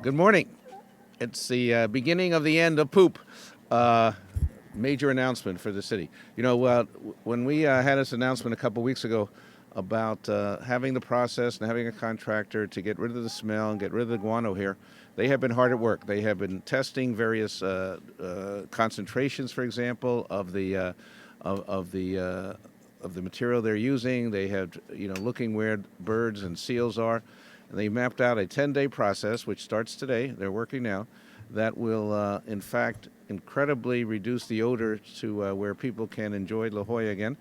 Good morning. It's the beginning of the end of poop. Major announcement for the city. When we had this announcement a couple weeks ago about having the process and having a contractor to get rid of the smell and get rid of the guano here, they have been hard at work. They have been testing various concentrations, for example, of the material they're using. They have, looking where birds and seals are. And they mapped out a 10-day process, which starts today. They're working now. That will, in fact, incredibly reduce the odor to where people can enjoy La Jolla again,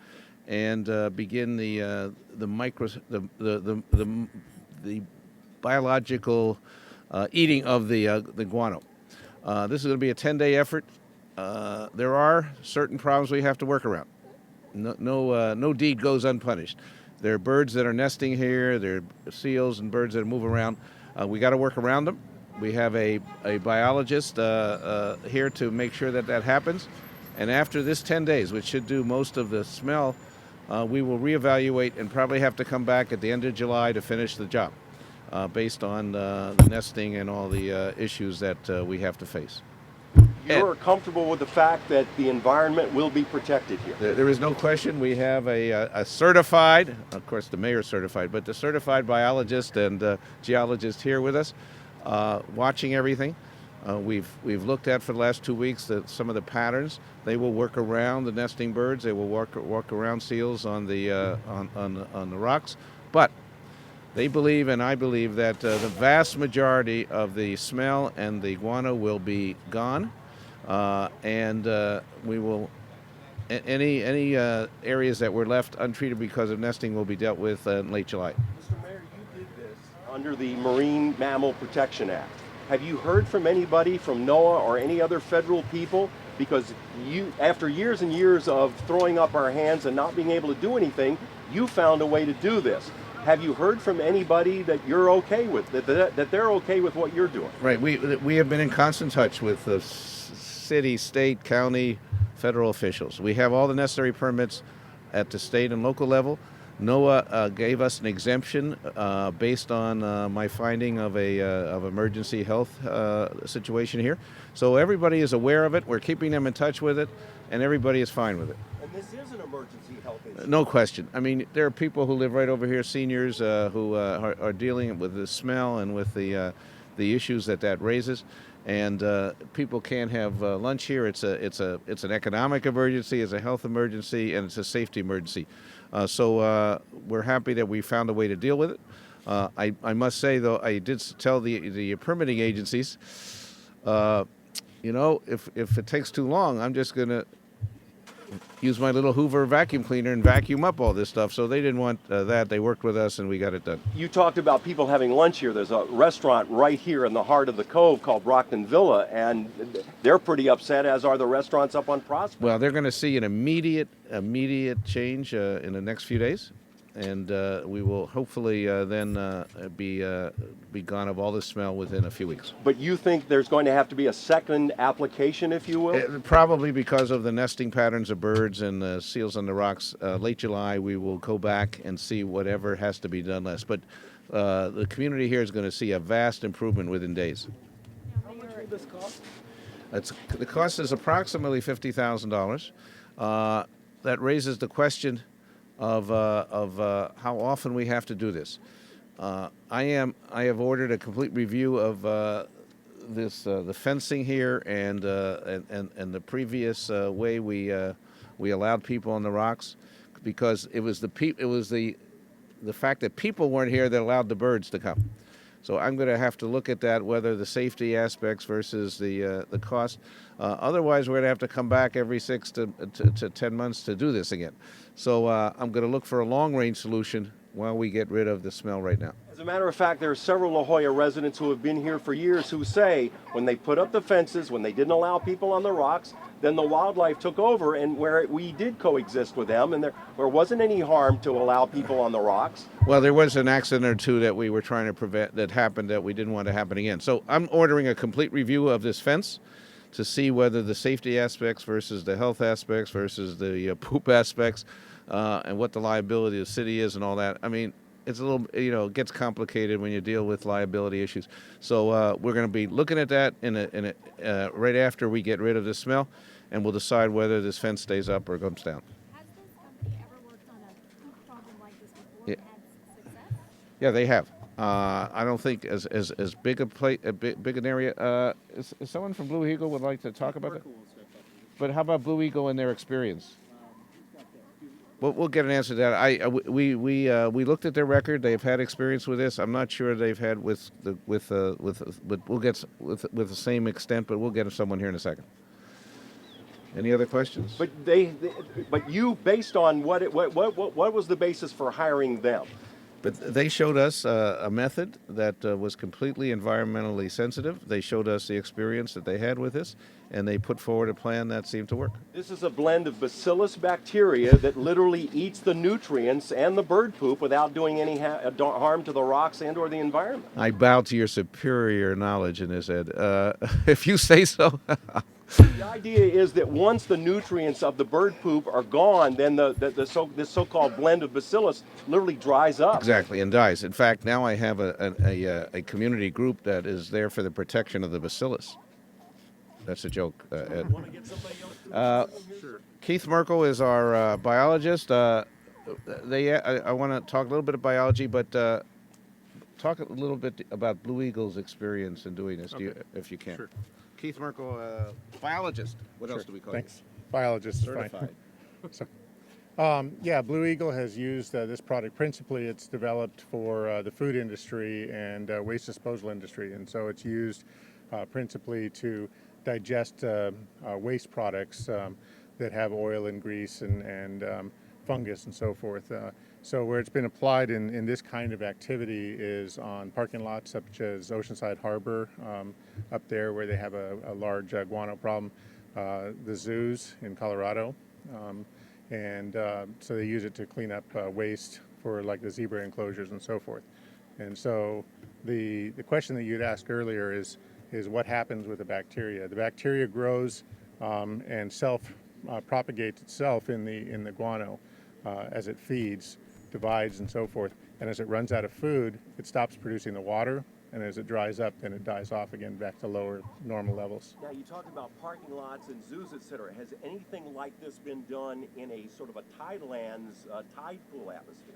and begin the biological eating of the guano. This is going to be a 10-day effort. There are certain problems we have to work around. No deed goes unpunished. There are birds that are nesting here. There are seals and birds that move around. We got to work around them. We have a biologist here to make sure that happens. And after this 10 days, which should do most of the smell, we will reevaluate and probably have to come back at the end of July to finish the job based on the nesting and all the issues that we have to face. You're comfortable with the fact that the environment will be protected here? There is no question. We have a certified, of course the mayor's certified, but the certified biologist and geologist here with us, watching everything. We've looked at for the last 2 weeks some of the patterns. They will work around the nesting birds. They will walk around seals on the rocks. But they believe, and I believe, that the vast majority of the smell and the guano will be gone. And we will any areas that were left untreated because of nesting will be dealt with in late July. Mr. Mayor, you did this under the Marine Mammal Protection Act. Have you heard from anybody from NOAA or any other federal people? Because after years and years of throwing up our hands and not being able to do anything, you found a way to do this. Have you heard from anybody that you're okay with, that they're okay with what you're doing? Right. We have been in constant touch with the city, state, county, federal officials. We have all the necessary permits at the state and local level. NOAA gave us an exemption based on my finding of emergency health situation here. So everybody is aware of it. We're keeping them in touch with it, and everybody is fine with it. And this is an emergency health issue. No question. I mean, there are people who live right over here, seniors who are dealing with the smell and with the issues that raises. And people can't have lunch here. It's an economic emergency, it's a health emergency, and it's a safety emergency. So we're happy that we found a way to deal with it. I must say, though, I did tell the permitting agencies, if it takes too long, I'm just going to use my little Hoover vacuum cleaner and vacuum up all this stuff. So they didn't want that. They worked with us, and we got it done. You talked about people having lunch here. There's a restaurant right here in the heart of the cove called Brockton Villa, and they're pretty upset, as are the restaurants up on Prospect. Well, they're going to see an immediate change in the next few days, and we will hopefully then be gone of all the smell within a few weeks. But you think there's going to have to be a second application, if you will? Probably because of the nesting patterns of birds and seals on the rocks. Late July, we will go back and see whatever has to be done less. But the community here is going to see a vast improvement within days. How much will this cost? The cost is approximately $50,000. That raises the question of how often we have to do this. I have ordered a complete review of the fencing here and the previous way we allowed people on the rocks, because it was the fact that people weren't here that allowed the birds to come. So I'm going to have to look at that, whether the safety aspects versus the cost. Otherwise, we're going to have to come back every 6 to 10 months to do this again. So I'm going to look for a long-range solution while we get rid of the smell right now. As a matter of fact, there are several La Jolla residents who have been here for years who say when they put up the fences, when they didn't allow people on the rocks, then the wildlife took over, and where we did coexist with them, and there wasn't any harm to allow people on the rocks. Well, there was an accident or two that we were trying to prevent that happened that we didn't want to happen again. So I'm ordering a complete review of this fence to see whether the safety aspects versus the health aspects versus the poop aspects and what the liability of the city is and all that. I mean, it's a little, it gets complicated when you deal with liability issues. So we're going to be looking at that right after we get rid of the smell, and we'll decide whether this fence stays up or comes down. Has this company ever worked on a poop problem like this before Yeah. and had success? Yeah, they have. I don't think as big big an area. Is someone from Blue Eagle would like to talk about that? But how about Blue Eagle and their experience? We'll get an answer to that. We looked at their record. They've had experience with this. I'm not sure they've had but we'll get with the same extent. But we'll get someone here in a second. Any other questions? But you, based on what was the basis for hiring them? But they showed us a method that was completely environmentally sensitive. They showed us the experience that they had with this, and they put forward a plan that seemed to work. This is a blend of bacillus bacteria that literally eats the nutrients and the bird poop without doing any harm to the rocks and or the environment. I bow to your superior knowledge in this, Ed. If you say so. The idea is that once the nutrients of the bird poop are gone, then this so-called blend of bacillus literally dries up. Exactly, and dies. In fact, now I have a community group that is there for the protection of the bacillus. That's a joke, Ed. Keith Merkel is our biologist. I want to talk a little bit of biology, but talk a little bit about Blue Eagle's experience in doing this, if you can. Sure. Keith Merkel, biologist. What else do we call you? Thanks. Biologist is Certified. fine. Yeah, Blue Eagle has used this product. Principally, it's developed for the food industry and waste disposal industry, and so it's used principally to digest waste products that have oil and grease and fungus and so forth. So where it's been applied in this kind of activity is on parking lots such as Oceanside Harbor up there where they have a large guano problem, the zoos in Colorado, and so they use it to clean up waste for like the zebra enclosures and so forth. And so the question that you'd asked earlier is what happens with the bacteria. The bacteria grows and propagates itself in the guano as it feeds, divides and so forth, and as it runs out of food, it stops producing the water, and as it dries up, then it dies off again back to lower normal levels. Now, you talked about parking lots and zoos, etc. Has anything like this been done in a sort of a tidelands, tide pool atmosphere?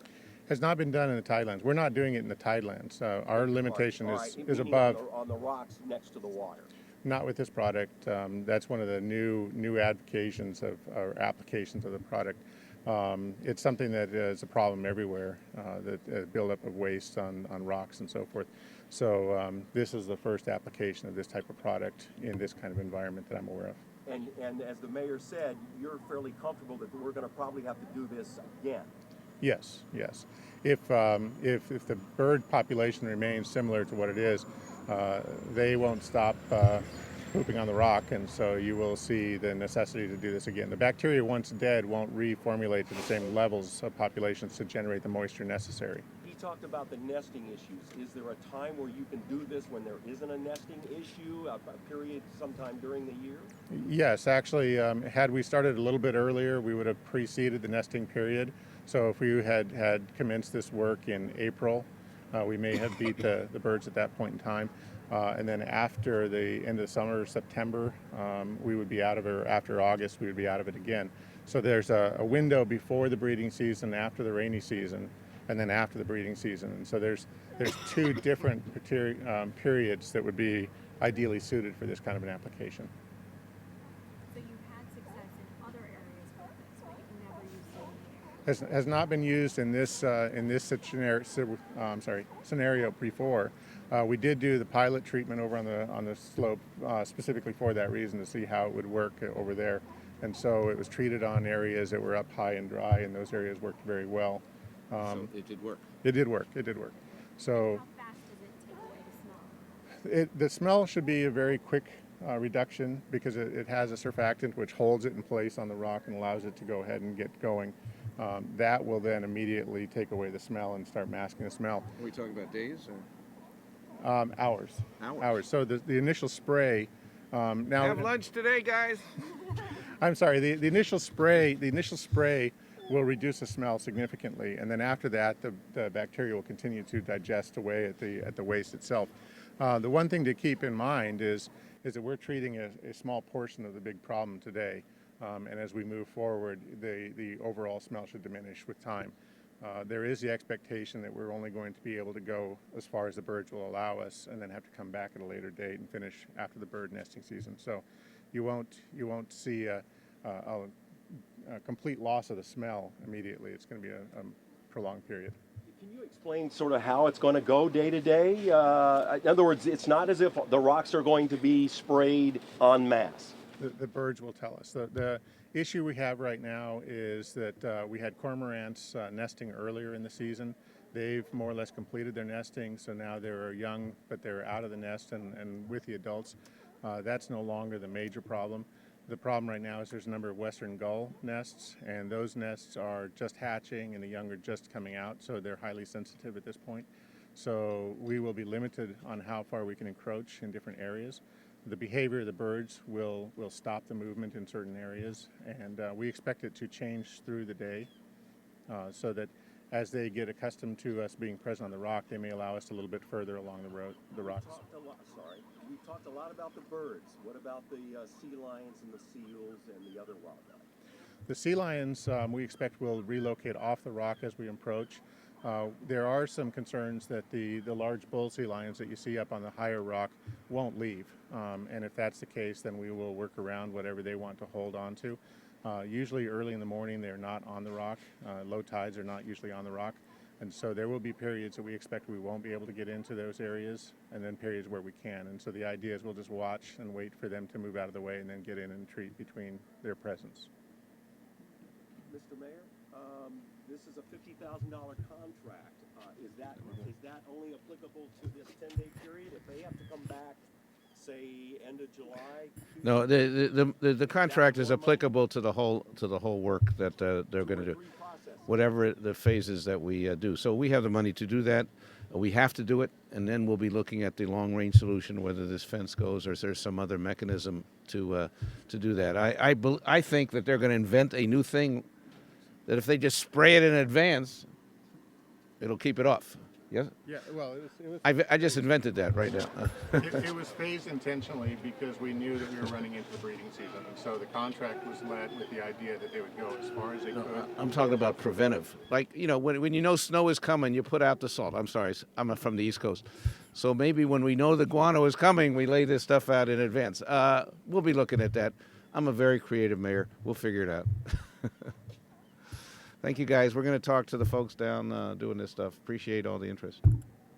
Has not been done in the tidelands. We're not doing it in the tidelands. Our limitation is above. On the rocks next to the water. Not with this product. That's one of the new applications of the product. It's something that is a problem everywhere, that buildup of waste on rocks and so forth. So this is the first application of this type of product in this kind of environment that I'm aware of. And as the mayor said, you're fairly comfortable that we're going to probably have to do this again. Yes. If the bird population remains similar to what it is, they won't stop pooping on the rock, and so you will see the necessity to do this again. The bacteria, once dead, won't reformulate to the same levels of populations to generate the moisture necessary. He talked about the nesting issues. Is there a time where you can do this when there isn't a nesting issue, a period sometime during the year? Yes, actually, had we started a little bit earlier, we would have preceded the nesting period. So if we had commenced this work in April, we may have beat the birds at that point in time. And then after the end of the summer, September, we would be out of it, or after August, we would be out of it again. So there's a window before the breeding season, after the rainy season, and then after the breeding season. And so there's two different periods that would be ideally suited for this kind of an application. So you've had success in other areas with this, but you've never used it in the area. Has not been used in this scenario before. We did do the pilot treatment over on the slope specifically for that reason, to see how it would work over there. And so it was treated on areas that were up high and dry, and those areas worked very well. So it did work. It did work. So How fast does it take away the smell? the smell should be a very quick reduction, because it has a surfactant which holds it in place on the rock and allows it to go ahead and get going. That will then immediately take away the smell and start masking the smell. Are we talking about days or Hours. hours? So the initial spray. Now Have lunch today, guys. I'm sorry. The initial spray will reduce the smell significantly, and then after that, the bacteria will continue to digest away at the waste itself. The one thing to keep in mind is that we're treating a small portion of the big problem today, and as we move forward, the overall smell should diminish with time. There is the expectation that we're only going to be able to go as far as the birds will allow us, and then have to come back at a later date and finish after the bird nesting season. So you won't see a complete loss of the smell immediately. It's going to be a prolonged period. Can you explain sort of how it's going to go day to day? In other words, it's not as if the rocks are going to be sprayed en masse. The birds will tell us. The issue we have right now is that we had cormorants nesting earlier in the season. They've more or less completed their nesting, so now they're young, but they're out of the nest and with the adults. That's no longer the major problem. The problem right now is there's a number of western gull nests, and those nests are just hatching and the young are just coming out, so they're highly sensitive at this point. So we will be limited on how far we can encroach in different areas. The behavior of the birds will stop the movement in certain areas, and we expect it to change through the day so that as they get accustomed to us being present on the rock, they may allow us a little bit further along the rocks. We talked a lot about the birds. What about the sea lions and the seals and the other wildlife? The sea lions we expect will relocate off the rock as we approach. There are some concerns that the large bull sea lions that you see up on the higher rock won't leave. And if that's the case, then we will work around whatever they want to hold on to. Usually early in the morning, they're not on the rock. Low tides are not usually on the rock. And so there will be periods that we expect we won't be able to get into those areas, and then periods where we can. And so the idea is we'll just watch and wait for them to move out of the way and then get in and treat between their presence. Mr. Mayor, this is a $50,000 contract. Is that only applicable to this 10-day period? If they have to come back, say end of July? No, the contract is applicable to the whole work that they're going to do, whatever the phases that we do. So we have the money to do that. We have to do it, and then we'll be looking at the long-range solution, whether this fence goes or if there's some other mechanism to do that. I think that they're going to invent a new thing that if they just spray it in advance, it'll keep it off. Yes? Yeah, well, I just invented that right now. it was phased intentionally because we knew that we were running into the breeding season. And so the contract was led with the idea that they would go as far as they could. I'm talking about preventive. Like, when you know snow is coming, you put out the salt. I'm sorry, I'm from the East Coast. So maybe when we know the guano is coming, we lay this stuff out in advance. We'll be looking at that. I'm a very creative mayor. We'll figure it out. Thank you, guys. We're going to talk to the folks down doing this stuff. Appreciate all the interest.